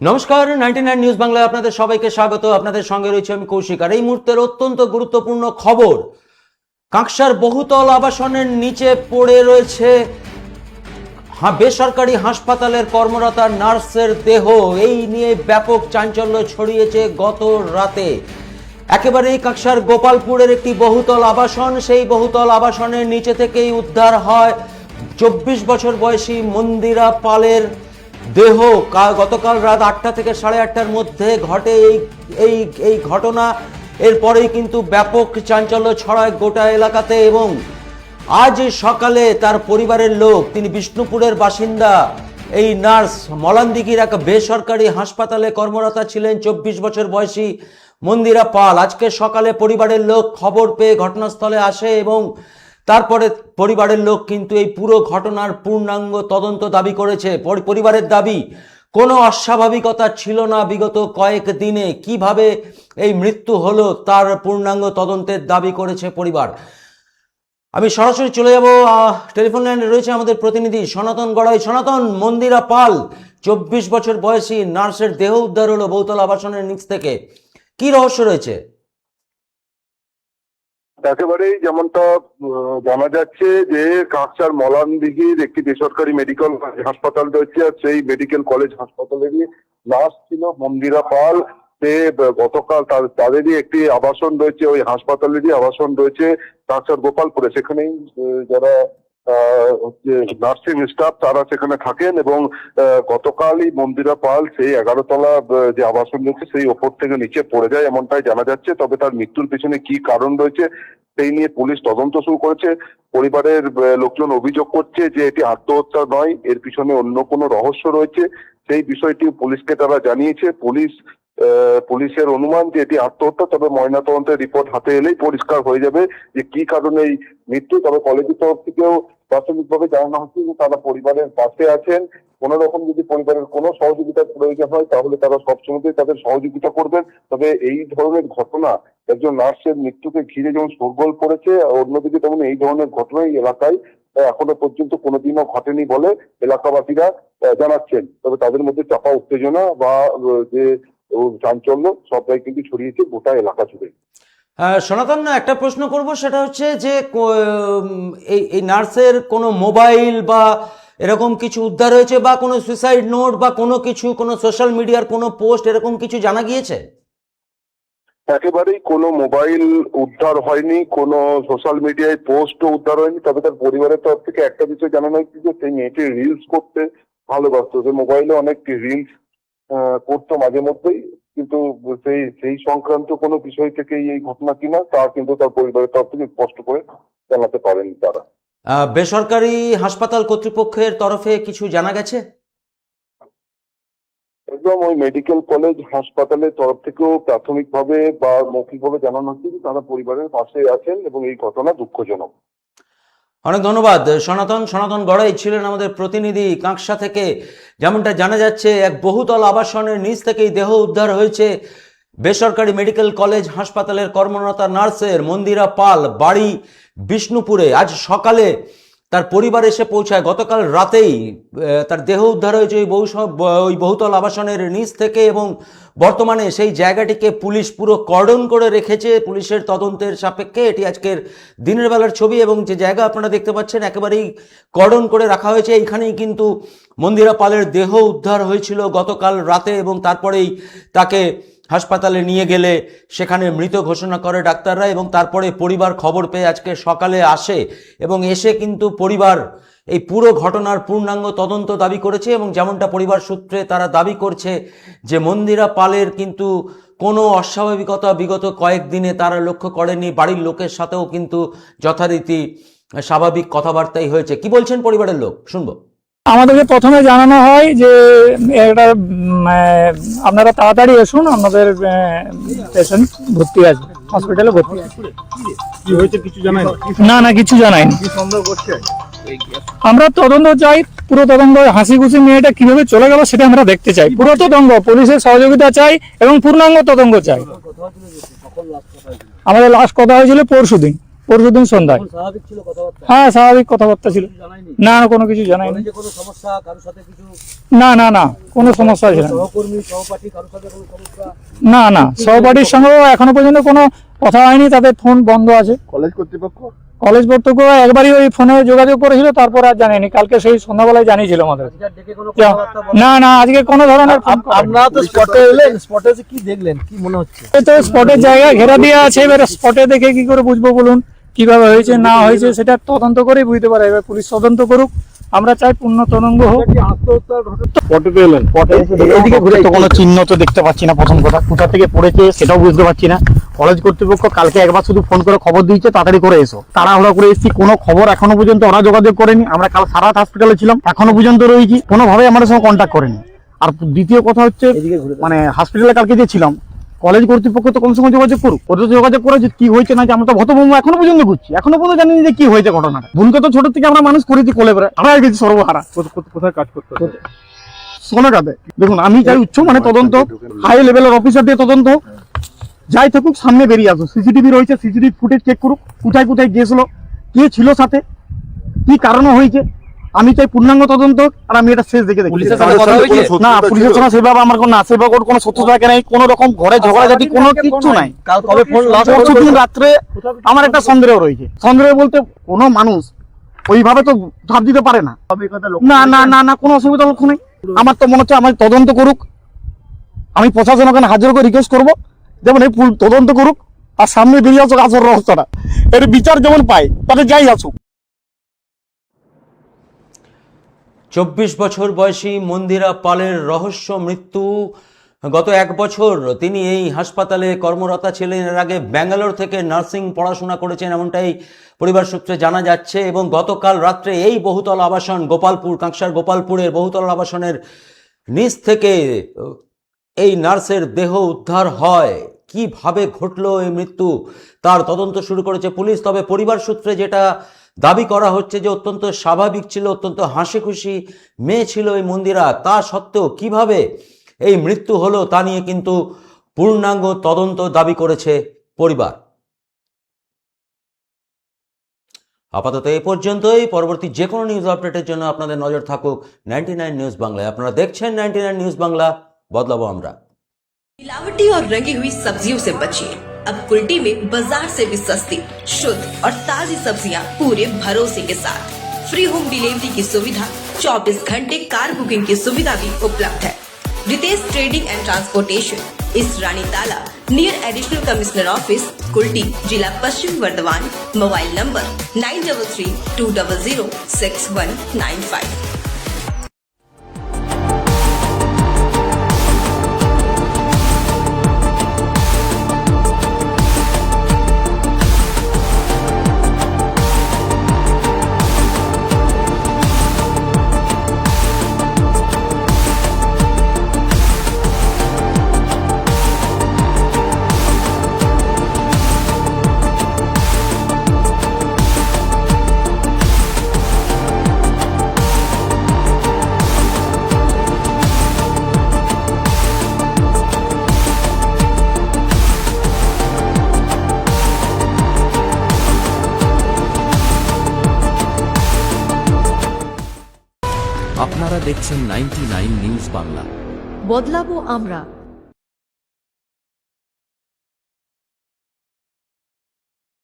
নমস্কার, 99 নিউজ বাংলায় আপনাদের সবাইকে স্বাগত। আপনাদের সঙ্গে রয়েছে আমি কৌশিক। আর এই মুহূর্তের অত্যন্ত গুরুত্বপূর্ণ খবর, কাঁকসার বহুতল আবাসনের নিচে পড়ে রয়েছে বেসরকারি হাসপাতালের কর্মরতা নার্সের দেহ। এই নিয়ে ব্যাপক চাঞ্চল্য ছড়িয়েছে গত রাতে। একেবারেই কাঁকসার গোপালপুরের একটি বহুতল আবাসন, সেই বহুতল আবাসনের নিচে থেকেই উদ্ধার হয় 24 বছর বয়সী মন্দিরা পালের দেহ। গতকাল রাত 8টা থেকে 8:30টার মধ্যে ঘটে এই ঘটনা। এরপরেই কিন্তু ব্যাপক চাঞ্চল্য ছড়ায় গোটা এলাকাতে এবং আজ সকালে তার পরিবারের লোক, তিনি বিষ্ণুপুরের বাসিন্দা, এই নার্স মলানদিঘির এক বেসরকারি হাসপাতালে কর্মরতা ছিলেন 24 বছর বয়সী মন্দিরা পাল। আজকে সকালে পরিবারের লোক খবর পেয়ে ঘটনাস্থলে আসে এবং তারপরে পরিবারের লোক কিন্তু এই পুরো ঘটনার পূর্ণাঙ্গ তদন্ত দাবি করেছে। পরিবারের দাবি, কোনো অস্বাভাবিকতা ছিল না বিগত কয়েক দিনে। কিভাবে এই মৃত্যু হলো তার পূর্ণাঙ্গ তদন্তের দাবি করেছে পরিবার। আমি সরাসরি চলে যাব, টেলিফোন লাইনে রয়েছে আমাদের প্রতিনিধি সনাতন গড়াই। সনাতন, মন্দিরা পাল 24 বছর বয়সী নার্সের দেহ উদ্ধার হলো বহুতল আবাসনের নিচ থেকে, কি রহস্য রয়েছে? একেবারেই যেমনটা জানা যাচ্ছে যে কাঁকসার মলানদিঘির একটি বেসরকারি মেডিকেল হাসপাতাল রয়েছে, আর সেই মেডিকেল কলেজ হাসপাতালেরই নার্স ছিল মন্দিরা পাল। সে গতকাল তাদেরই একটি আবাসন রয়েছে, ওই হাসপাতালেরই আবাসন রয়েছে কাঁকসার গোপালপুরে। সেখানেই যারা নার্সিং স্টাফ তারা সেখানে থাকেন এবং গতকালই মন্দিরা পাল সেই 11তলা যে আবাসন রয়েছে সেই ওপর থেকে নিচে পড়ে যায় এমনটাই জানা যাচ্ছে। তবে তার মৃত্যুর পিছনে কি কারণ রয়েছে সেই নিয়ে পুলিশ তদন্ত শুরু করেছে। পরিবারের লোকজন অভিযোগ করছে যে এটি আত্মহত্যা নয়, এর পিছনে অন্য কোনো রহস্য রয়েছে। সেই বিষয়টি পুলিশকে তারা জানিয়েছে। পুলিশের অনুমান যে এটি আত্মহত্যা, তবে ময়নাতদন্তের রিপোর্ট হাতে এলেই পরিষ্কার হয়ে যাবে যে কি কারণে এই মৃত্যু। তবে কলেজের তরফ থেকেও প্রাথমিকভাবে জানানো হচ্ছে যে তারা পরিবারের পাশে আছেন। কোনো রকম যদি পরিবারের কোনো সহযোগিতার প্রয়োজন হয় তাহলে তারা সবসময় তাদের সহযোগিতা করবেন। তবে এই ধরনের ঘটনা একজন নার্সের মৃত্যুকে ঘিরে যেমন শোরগোল পড়েছে, অন্যদিকে তেমন এই ধরনের ঘটনাই এলাকায় এখনো পর্যন্ত কোনোদিনও ঘটেনি বলে এলাকাবাসীরা জানাচ্ছেন। তবে তাদের মধ্যে চাপা উত্তেজনা বা যে চাঞ্চল্য সবটাই কিন্তু ছড়িয়েছে গোটা এলাকা জুড়ে। সনাতন, একটা প্রশ্ন করব, সেটা হচ্ছে যে এই নার্সের কোনো মোবাইল বা এরকম কিছু উদ্ধার হয়েছে বা কোনো সুইসাইড নোট বা কোনো কিছু, কোনো সোশ্যাল মিডিয়ার কোনো পোস্ট এরকম কিছু জানা গিয়েছে? একেবারেই কোনো মোবাইল উদ্ধার হয়নি, কোনো সোশ্যাল মিডিয়ায় পোস্টও উদ্ধার হয়নি। তবে তার পরিবারের তরফ থেকে একটা বিষয় জানানো হচ্ছে যে সেই মেয়েটি রিলস করতে ভালোবাসতো, সে মোবাইলে অনেক রিলস করতো মাঝে মধ্যেই, কিন্তু সেই সংক্রান্ত কোনো বিষয় থেকেই এই ঘটনা কিনা তা কিন্তু তার পরিবারের তরফ থেকে স্পষ্ট করে জানাতে পারেনি তারা। বেসরকারি হাসপাতাল কর্তৃপক্ষের তরফে কিছু জানা গেছে? একদম ওই মেডিকেল কলেজ হাসপাতালের তরফ থেকেও প্রাথমিকভাবে বা মৌখিকভাবে জানানো হচ্ছে যে তারা পরিবারের পাশে আছেন এবং এই ঘটনা দুঃখজনক। অনেক ধন্যবাদ সনাতন গড়াই ছিলেন আমাদের প্রতিনিধি কাঁকসা থেকে। যেমনটা জানা যাচ্ছে, এক বহুতল আবাসনের নিচ থেকেই দেহ উদ্ধার হয়েছে বেসরকারি মেডিকেল কলেজ হাসপাতালের কর্মরতা নার্সের মন্দিরা পাল, বাড়ি বিষ্ণুপুরে। আজ সকালে তার পরিবার এসে পৌঁছায়। গতকাল রাতেই তার দেহ উদ্ধার হয়েছে ওই বহুতল আবাসনের নিচ থেকে এবং বর্তমানে সেই জায়গাটিকে পুলিশ পুরো কর্ডন করে রেখেছে পুলিশের তদন্তের সাপেক্ষে। এটি আজকের দিনের বেলার ছবি এবং যে জায়গা আপনারা দেখতে পাচ্ছেন একেবারেই কর্ডন করে রাখা হয়েছে। এইখানেই কিন্তু মন্দিরা পালের দেহ উদ্ধার হয়েছিল গতকাল রাতে এবং তারপরেই তাকে হাসপাতালে নিয়ে গেলে সেখানে মৃত ঘোষণা করে ডাক্তাররা এবং তারপরে পরিবার খবর পেয়ে আজকে সকালে আসে এবং এসে কিন্তু পরিবার এই পুরো ঘটনার পূর্ণাঙ্গ তদন্ত দাবি করেছে এবং যেমনটা পরিবার সূত্রে তারা দাবি করছে যে মন্দিরা পালের কিন্তু কোনো অস্বাভাবিকতা বিগত কয়েকদিনে তারা লক্ষ্য করেনি। বাড়ির লোকের সাথেও কিন্তু যথারীতি স্বাভাবিক কথাবার্তাই হয়েছে। কি বলছেন পরিবারের লোক, শুনবো। আমাদেরকে প্রথমে জানানো হয় যে এটা আপনারা তাড়াতাড়ি এসুন, আপনাদের পেশেন্ট ভর্তি আছে, হসপিটালে ভর্তি আছে। কি হয়েছে কিছু জানাই না কিছু জানাইনি। আমরা তদন্ত চাই, পুরো তদন্ত। হাসি খুশি মেয়েটা কিভাবে চলে গেল সেটা আমরা দেখতে চাই। পুরো তদন্ত, পুলিশের সহযোগিতা চাই এবং পূর্ণাঙ্গ তদন্ত চাই। আমাদের লাস্ট কথা হয়েছিল পরশুদিন। পরশুদিন সন্ধ্যায়। স্বাভাবিক ছিল কথাবার্তা? হ্যাঁ, স্বাভাবিক কথাবার্তা ছিল। জানায়নি? না, কোনো কিছু জানায়নি। কলেজে কোনো সমস্যা, কারোর সাথে কিছু না না না, কোনো সমস্যা ছিল না। সহকর্মী সহপাঠী কারোর সাথে কোনো সমস্যা? না না, সহপাঠীর সঙ্গেও এখনো পর্যন্ত কোনো কথা হয়নি, তাদের ফোন বন্ধ আছে। কলেজ কর্তৃপক্ষ কলেজ কর্তৃপক্ষ একবারই ওই ফোনে যোগাযোগ করেছিল, তারপর আর জানেনি। কালকে সেই সন্ধ্যাবেলায় জানিয়েছিল আমাদের। আজকে আর ডেকে কোনো কথাবার্তা বলা? না না, আজকে কোনো ধরনের ফোন করেনি। আপনারা তো স্পটে এলেন, স্পটে এসে কি দেখলেন, কি মনে হচ্ছে? এই তো স্পটের জায়গা ঘেরা দেওয়া আছে, এবার স্পটে দেখে কি করে বুঝবো বলুন, কিভাবে হয়েছে না হয়েছে সেটা তদন্ত করেই বুঝতে পারে। এবার পুলিশ তদন্ত করুক, আমরা চাই পূর্ণ তদন্ত হোক। স্পটেতে এলেন, এদিকে ঘুরে তো কোনো চিহ্ন তো দেখতে পাচ্ছি না। প্রথম কথা, কোথা থেকে পড়েছে সেটাও বুঝতে পারছি না। কলেজ কর্তৃপক্ষ কালকে একবার শুধু ফোন করে খবর দিয়েছে তাড়াতাড়ি করে এসো, তাড়াহুড়া করে এসেছি। কোনো খবর এখনো পর্যন্ত ওরা যোগাযোগ করেনি। আমরা কাল সারা রাত হসপিটালে ছিলাম, এখনো পর্যন্ত রয়েছি, কোনোভাবে আমাদের সঙ্গে কন্ট্যাক্ট করেনি। আর দ্বিতীয় কথা হচ্ছে, মানে হসপিটালে কালকে যে ছিলাম, কলেজ কর্তৃপক্ষ তো কমসে কম যোগাযোগ করুক। ওদের তো যোগাযোগ করে যে কি হয়েছে না, যে আমরা তো ভতভম্ব এখনো পর্যন্ত ঘুরছি, এখনো পর্যন্ত জানি না যে কি হয়েছে ঘটনাটা। বোনকে তো ছোট থেকে আমরা মানুষ করেছি কোলে করে, আমরা গেছি সর্বহারা। কোথায় কাজ করতে হবে? সোনাকাতে দেখুন, আমি চাই উচ্চ মানে তদন্ত, হাই লেভেলের অফিসার দিয়ে তদন্ত হোক। যাই থাকুক সামনে বেরিয়ে আসুক। সিসিটিভি রয়েছে, সিসিটিভি ফুটেজ চেক করুক, কোথায় কোথায় গিয়েছিল, কে ছিল সাথে, কি কারণে হয়েছে। আমি চাই পূর্ণাঙ্গ তদন্ত হোক, আর আমি এটা শেষ দেখে দেখি। পুলিশের সাথে কথা হয়েছে? না, পুলিশের সঙ্গে সেভাবে আমার কোনো না, সেভাবে কোনো শত্রুতা নেই, কোনো রকম ঘরে ঝগড়া জাতি কোনো কিচ্ছু নাই। কাল কবে ফোন লাস্ট? পরশুদিন রাত্রে আমার একটা সন্দেহ রয়েছে। সন্দেহ বলতে কোনো মানুষ ওইভাবে তো ধাপ দিতে পারে না। না না না না, কোনো অসুবিধা লক্ষ্য নেই। আমার তো মনে হচ্ছে আমার তদন্ত করুক। আমি প্রশাসন ওখানে হাজির করে রিকোয়েস্ট করবো, যেমন এই তদন্ত করুক, আর সামনে বেরিয়ে আসুক আসল রহস্যটা। এর বিচার যেমন পাই, তাদের যাই আসুক। 24 বছর বয়সী মন্দিরা পালের রহস্য মৃত্যু। গত 1 বছর তিনি এই হাসপাতালে কর্মরতা ছিলেন। এর আগে ব্যাঙ্গালোর থেকে নার্সিং পড়াশোনা করেছেন, এমনটাই পরিবার সূত্রে জানা যাচ্ছে। এবং গতকাল রাত্রে এই বহুতল আবাসন গোপালপুর, কাঁকসার গোপালপুরের বহুতল আবাসনের নিচ থেকে এই নার্সের দেহ উদ্ধার হয়। কিভাবে ঘটলো এই মৃত্যু, তার তদন্ত শুরু করেছে পুলিশ। তবে পরিবার সূত্রে যেটা দাবি করা হচ্ছে যে অত্যন্ত স্বাভাবিক ছিল, অত্যন্ত হাসি খুশি মেয়ে ছিল এই মন্দিরা, তা সত্ত্বেও কিভাবে এই মৃত্যু হলো তা নিয়ে কিন্তু পূর্ণাঙ্গ তদন্ত দাবি করেছে পরিবার। আপাতত এই পর্যন্তই। পরবর্তী যে কোনো নিউজ আপডেটের জন্য আপনাদের নজর থাকুক 99 নিউজ বাংলায়। আপনারা দেখছেন 99 নিউজ বাংলা, বদলাবো আমরা। मिलावटी और रंगी हुई सब्जियों से बचिए। अब कुल्टी में बाजार से भी सस्ती, शुद्ध और ताजी सब्जियां पूरे भरोसे के साथ। फ्री होम डिलीवरी की सुविधा, 24 घंटे कार बुकिंग की सुविधा भी उपलब्ध है। रितेश ट्रेडिंग एंड ट्रांसपोर्टेशन, इस रानी ताला near additional commissioner office, Kulti, जिला पश्चिम वर्धमान। Mobile number 9332006195। আপনারা দেখছেন 99 নিউজ বাংলা। বদলাবো আমরা।